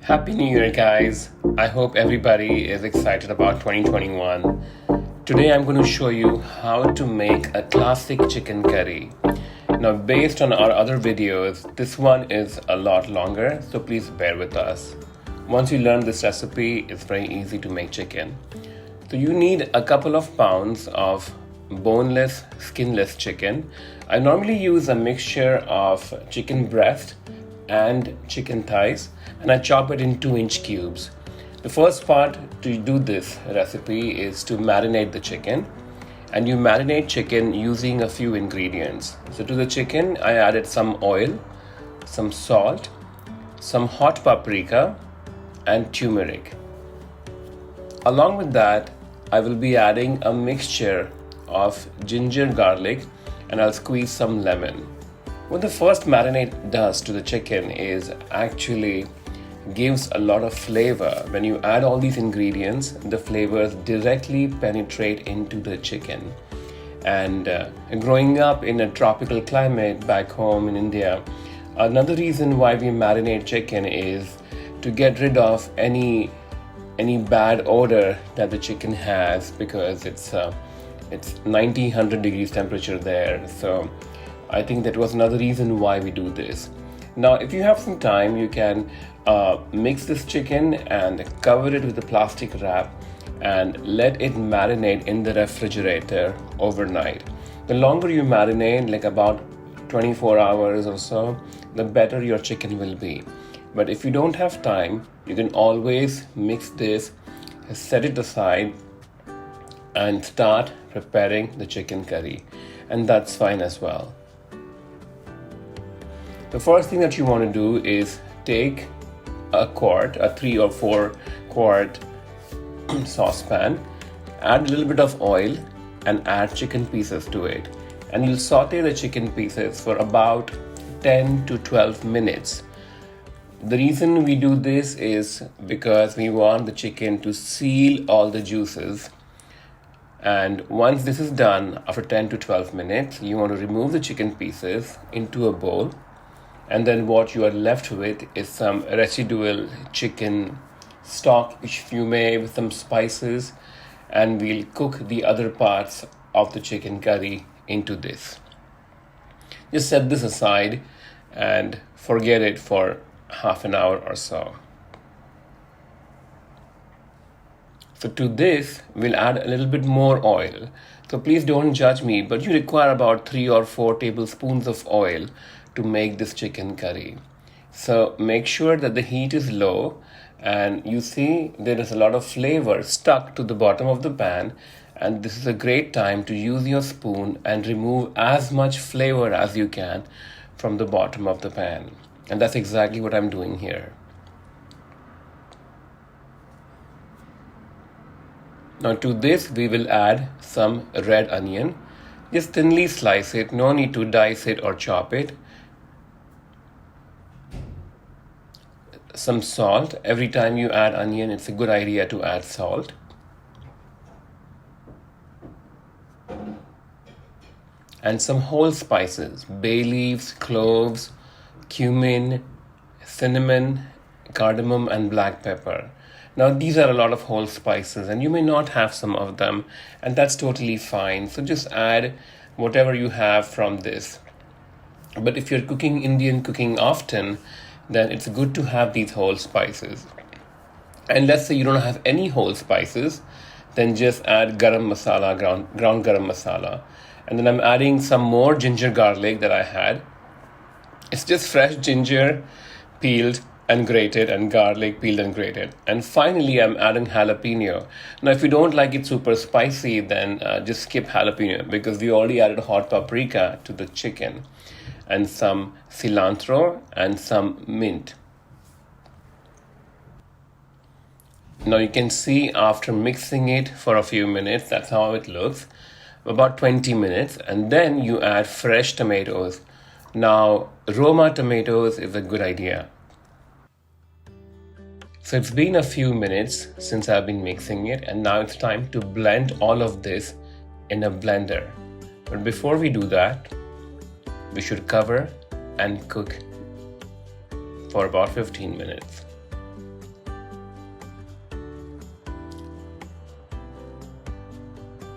Happy New Year, guys. I hope everybody is excited about 2021. Today I'm going to show you how to make a classic chicken curry. Now, based on our other videos, this one is a lot longer, so please bear with us. Once you learn this recipe, it's very easy to make chicken. So you need a couple of pounds of boneless, skinless chicken. I normally use a mixture of chicken breast and chicken thighs, and I chop it in 2-inch cubes. The first part to do this recipe is to marinate the chicken, and you marinate chicken using a few ingredients. So to the chicken, I added some oil, some salt, some hot paprika, and turmeric. Along with that, I will be adding a mixture of ginger, garlic, and I'll squeeze some lemon. What the first marinade does to the chicken is actually gives a lot of flavor. When you add all these ingredients, the flavors directly penetrate into the chicken. And growing up in a tropical climate back home in India, another reason why we marinate chicken is to get rid of any bad odor that the chicken has, because it's 90-100 degrees temperature there. So I think that was another reason why we do this. Now, if you have some time, you can mix this chicken and cover it with a plastic wrap and let it marinate in the refrigerator overnight. The longer you marinate, like about 24 hours or so, the better your chicken will be. But if you don't have time, you can always mix this, set it aside, and start preparing the chicken curry. And that's fine as well. The first thing that you want to do is take a 3 or 4 quart saucepan, add a little bit of oil, and add chicken pieces to it. And you'll saute the chicken pieces for about 10 to 12 minutes. The reason we do this is because we want the chicken to seal all the juices. And once this is done, after 10 to 12 minutes, you want to remove the chicken pieces into a bowl. And then what you are left with is some residual chicken stock, if you may, with some spices. And we'll cook the other parts of the chicken curry into this. Just set this aside and forget it for half an hour or so. So to this, we'll add a little bit more oil. So please don't judge me, but you require about 3 or 4 tablespoons of oil to make this chicken curry. So make sure that the heat is low, and you see there is a lot of flavor stuck to the bottom of the pan, and this is a great time to use your spoon and remove as much flavor as you can from the bottom of the pan. And that's exactly what I'm doing here. Now to this we will add some red onion. Just thinly slice it, no need to dice it or chop it. Some salt. Every time you add onion, it's a good idea to add salt. And some whole spices, bay leaves, cloves, cumin, cinnamon, cardamom, and black pepper. Now these are a lot of whole spices, and you may not have some of them, and that's totally fine. So just add whatever you have from this. But if you're cooking Indian cooking often, then it's good to have these whole spices. And let's say you don't have any whole spices, then just add garam masala, ground garam masala. And then I'm adding some more ginger garlic that I had. It's just fresh ginger peeled and grated, and garlic peeled and grated. And finally, I'm adding jalapeno. Now, if you don't like it super spicy, then just skip jalapeno, because we already added hot paprika to the chicken, and some cilantro and some mint. Now you can see after mixing it for a few minutes, that's how it looks, about 20 minutes, and then you add fresh tomatoes. Now, Roma tomatoes is a good idea. So it's been a few minutes since I've been mixing it, and now it's time to blend all of this in a blender. But before we do that, we should cover and cook for about 15 minutes.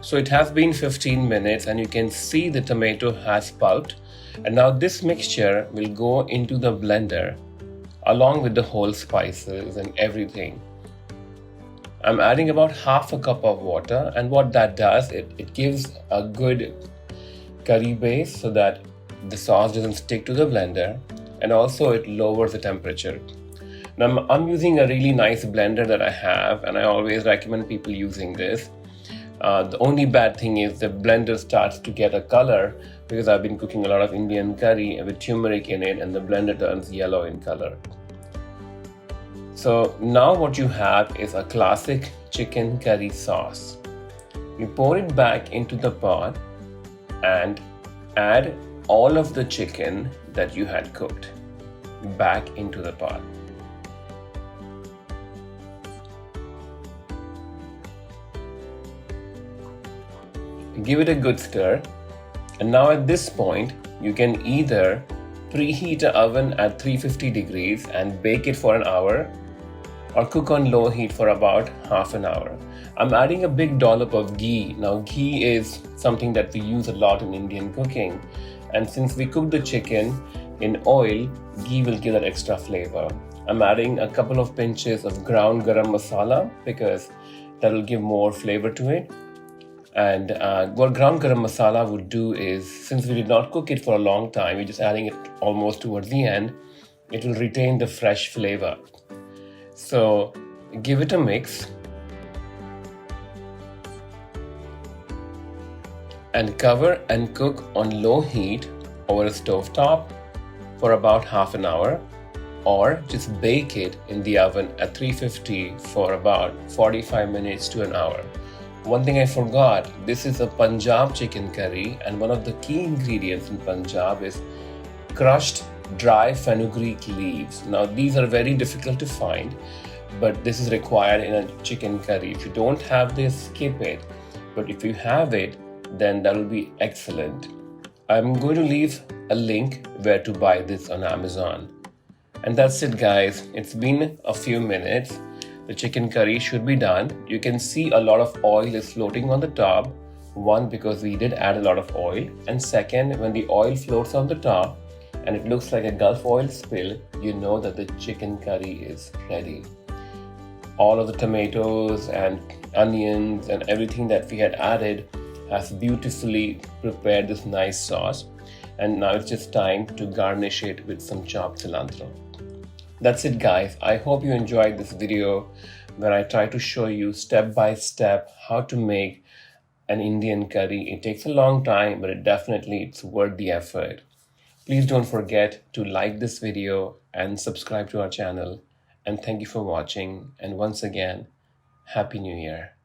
So it has been 15 minutes and you can see the tomato has pulped. And now this mixture will go into the blender along with the whole spices and everything. I'm adding about half a cup of water, and what that does, it gives a good curry base so that the sauce doesn't stick to the blender, and also it lowers the temperature. Now I'm using a really nice blender that I have, and I always recommend people using this. The only bad thing is the blender starts to get a color because I've been cooking a lot of Indian curry with turmeric in it, and the blender turns yellow in color. So now what you have is a classic chicken curry sauce. You pour it back into the pot and add all of the chicken that you had cooked back into the pot. Give it a good stir, and now at this point you can either preheat the oven at 350 degrees and bake it for an hour, or cook on low heat for about half an hour. I'm adding a big dollop of ghee. Now ghee is something that we use a lot in Indian cooking, and since we cook the chicken in oil, ghee will give that extra flavor. I'm adding a couple of pinches of ground garam masala because that will give more flavor to it. And what ground garam masala would do is, since we did not cook it for a long time, we're just adding it almost towards the end, it will retain the fresh flavor. So give it a mix and cover and cook on low heat over a stove top for about half an hour, or just bake it in the oven at 350 for about 45 minutes to an hour. One thing I forgot, this is a Punjab chicken curry, and one of the key ingredients in Punjab is crushed dry fenugreek leaves. Now these are very difficult to find, but this is required in a chicken curry. If you don't have this, skip it, but if you have it, then that will be excellent. I'm going to leave a link where to buy this on Amazon. And that's it, guys. It's been a few minutes. The chicken curry should be done. You can see a lot of oil is floating on the top. One, because we did add a lot of oil, and second, when the oil floats on the top and it looks like a Gulf oil spill, you know that the chicken curry is ready. All of the tomatoes and onions and everything that we had added has beautifully prepared this nice sauce, and now it's just time to garnish it with some chopped cilantro. That's it, guys. I hope you enjoyed this video where I try to show you step by step how to make an Indian curry. It takes a long time, but it's worth the effort. Please don't forget to like this video and subscribe to our channel. And thank you for watching. And once again, Happy New Year.